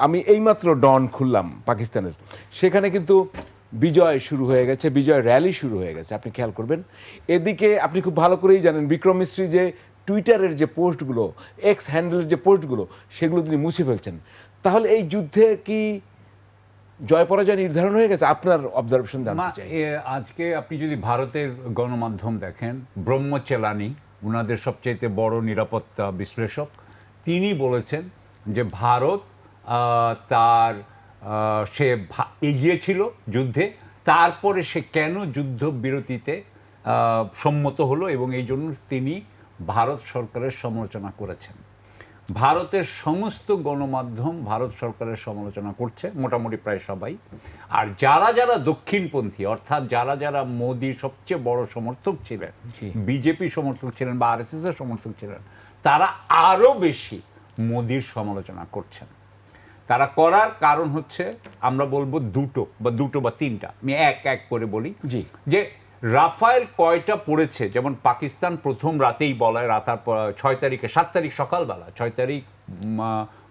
আমি এইমাত্র ডন খুললাম পাকিস্তানের, সেখানে কিন্তু বিজয় শুরু হয়ে গেছে, বিজয় র্যালি শুরু হয়ে গেছে, আপনি খেয়াল করবেন। এদিকে আপনি খুব ভালো করেই জানেন বিক্রম মিস্ত্রি যে টুইটারের যে পোস্টগুলো, এক্স হ্যান্ডেলের যে পোস্টগুলো, সেগুলো তিনি মুছে ফেলছেন। তাহলে এই যুদ্ধে কি জয় পরাজয় নির্ধারণ হয়ে গেছে? আপনার অবজারভেশন জানতে চাই। আজকে আপনি যদি ভারতের গণমাধ্যম দেখেন, ব্রহ্মচেলানি ওনাদের সবচেয়ে বড় নিরাপত্তা বিশ্লেষক, তিনি বলেছেন যে ভারত তার সে এগিয়েছিল যুদ্ধে, তারপরে সে কেন যুদ্ধ বিরতিতে সম্মত হলো, এবং এই জন্য তিনি ভারত সরকারের সমালোচনা করেছেন। ভারতের সমস্ত গণমাধ্যম ভারত সরকারের সমালোচনা করছে, মোটামুটি প্রায় সবাই। আর যারা যারা দক্ষিণপন্থী, অর্থাৎ যারা যারা মোদির সবচেয়ে বড় সমর্থক ছিলেন, বিজেপি সমর্থক ছিলেন বা আরএসএস এর সমর্থক ছিলেন, তারা আরও বেশি মোদির সমালোচনা করছেন। তারা করার কারণ হচ্ছে, আমরা বলবো দুটো বা তিনটা, আমি এক এক করে বলি। যে রাফায়েল কয়টা পড়েছে, যেমন পাকিস্তান প্রথম রাতেই বলায়, রাতার 7 তারিখ সকালবেলা, 6 তারিখ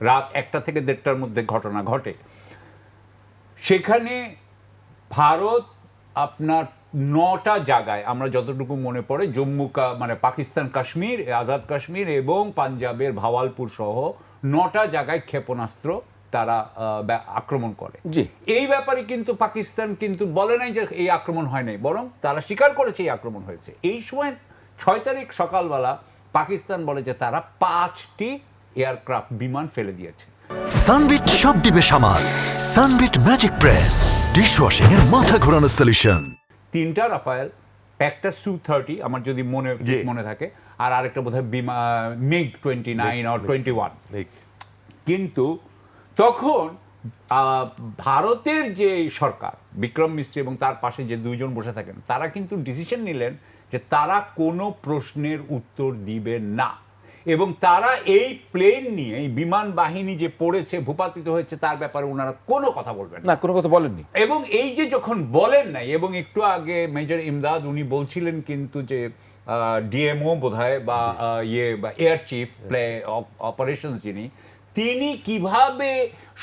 রাত 1টা থেকে 1:30টার মধ্যে ঘটনা ঘটে। সেখানে ভারত আপনার 9টা জায়গায়, আমরা যতটুকু মনে পড়ে, মানে পাকিস্তান কাশ্মীর, আজাদ কাশ্মীর এবং পাঞ্জাবের ভাওয়ালপুর সহ 9টা জায়গায় ক্ষেপণাস্ত্র তারা আক্রমণ করে। এই ব্যাপারে কিন্তু পাকিস্তান কিন্তু বলে নাই যে এই আক্রমণ হয় নাই, বরং তারা স্বীকার করেছে এই আক্রমণ হয়েছে। এই সময় 6 তারিখ সকালবেলা পাকিস্তান বলে যে তারা 5টি এয়ারক্রাফট বিমান ফেলে দিয়েছে। সানবিট সব দিবে সামাল। সানবিট ম্যাজিক প্রেস ডিশওয়াশিং এর মাথা ঘোরানো সলিউশন। 3টা রাফায়েল, একটা সু-30 আমার যদি মনে থাকে, আর আরেকটা বোধহয় মিগ 29 আর 21। কিন্তু তখন ভারতের যে সরকার, বিক্রম মিস্ত্রি এবং তার পাশে যে দুইজন বসে থাকেন, তারা কিন্তু ডিসিশন নিলেন যে তারা কোনো প্রশ্নের উত্তর দিবেন না, এবং তারা এই প্লেন নিয়ে, এই বিমান বাহিনী যে পড়েছে, ভূপাতিত হয়েছে, তার ব্যাপারে ওনারা কোনো কথা বলবেন না, কোনো কথা বলেননি। এবং এই যে যখন বলেন নাই, এবং একটু আগে মেজর ইমদাদ উনি বলছিলেন কিন্তু যে ডিএমও বোধহয় বা বা এয়ার চিফ অপারেশনস যিনি, তিনি কিভাবে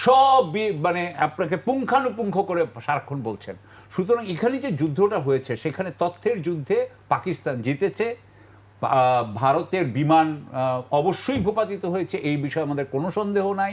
সব মানে আপনাকে পুঙ্খানুপুঙ্খ করে সারাক্ষণ বলছেন। সুতরাং এখানে যে যুদ্ধটা হয়েছে, সেখানে তথ্যের যুদ্ধে পাকিস্তান জিতেছে। ভারতের বিমান অবশ্যই ভূপাতিত হয়েছে, এই বিষয়ে আমাদের কোনো সন্দেহ নাই।